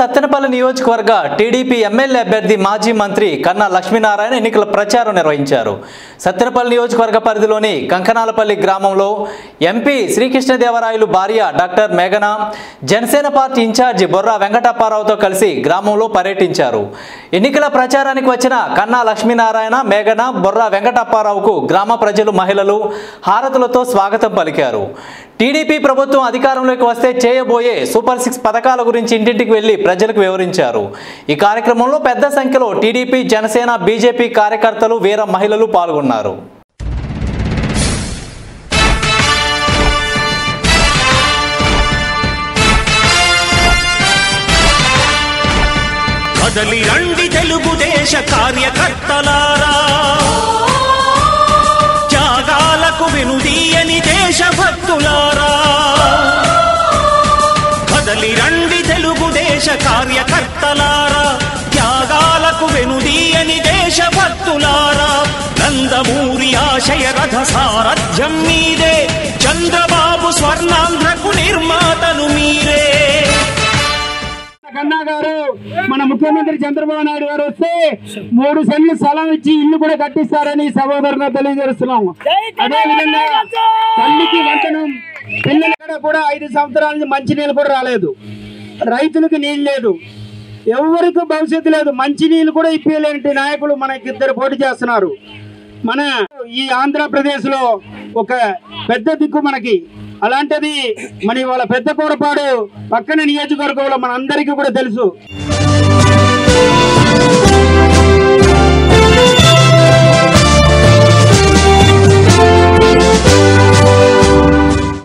సత్తెనపల్లి నియోజకవర్గ TDP MLA అభ్యర్థి మాజీ మంత్రి కన్నా లక్ష్మీనారాయణ ఎన్నికల ప్రచారం నిర్వహించారు. సత్తెనపల్లి నియోజకవర్గ పరిధిలోని కంకనాలపల్లి గ్రామంలో ఎంపీ శ్రీకృష్ణదేవరాయలు భార్య డాక్టర్ మేఘన, జనసేన పార్టీ ఇన్ఛార్జి బొర్రా వెంకటప్పారావుతో కలిసి గ్రామంలో పర్యటించారు. ఎన్నికల ప్రచారానికి వచ్చిన కన్నా లక్ష్మీనారాయణ, మేఘన, బొర్రా వెంకటప్పారావుకు గ్రామ ప్రజలు, మహిళలు హారతులతో స్వాగతం పలికారు. టీడీపీ ప్రభుత్వం అధికారంలోకి వస్తే చేయబోయే సూపర్ 6 పథకాల గురించి ఇంటింటికి వెళ్లి ప్రజలకు వివరించారు. ఈ కార్యక్రమంలో పెద్ద సంఖ్యలో టీడీపీ, జనసేన, బీజేపీ కార్యకర్తలు, వీర మహిళలు పాల్గొన్నారు. కదలి రండి తెలుగుదేశ కార్యకర్తలారా, త్యాగాలకు వెనుదీయని దేశభక్తులారా. కదలి రండి తెలుగుదేశ కార్యకర్తలారా, త్యాగాలకు వెనుదీయని దేశభక్తులారా. నందమూరి ఆశయ రథ సారథ్యం మీదే, చంద్రబాబు స్వర్ణాంధ్రకు నిర్మాతలు మీరే. కన్నా గారు, మన ముఖ్యమంత్రి చంద్రబాబు నాయుడు గారు వస్తే 3 సెంట్లు స్థలం ఇచ్చి ఇల్లు కూడా కట్టిస్తారని సహోదరుగా తెలియజేస్తున్నాము. అదేవిధంగా తల్లికి వంతనం, పిల్లలు కూడా 5 సంవత్సరాల నుంచి మంచి నీళ్ళు కూడా రాలేదు, రైతులకు నీళ్ళు లేదు, ఎవరికి భవిష్యత్తు లేదు, మంచి నీళ్ళు కూడా ఇప్పలేని నాయకులు మనకి 2 పోటీ చేస్తున్నారు. మన ఈ ఆంధ్రప్రదేశ్ లో ఒక పెద్ద దిక్కు మనకి. అలాంటిది మన ఇవాళ పెద్ద కోరపాడు పక్కన నియోజకవర్గంలో మన అందరికీ కూడా తెలుసు.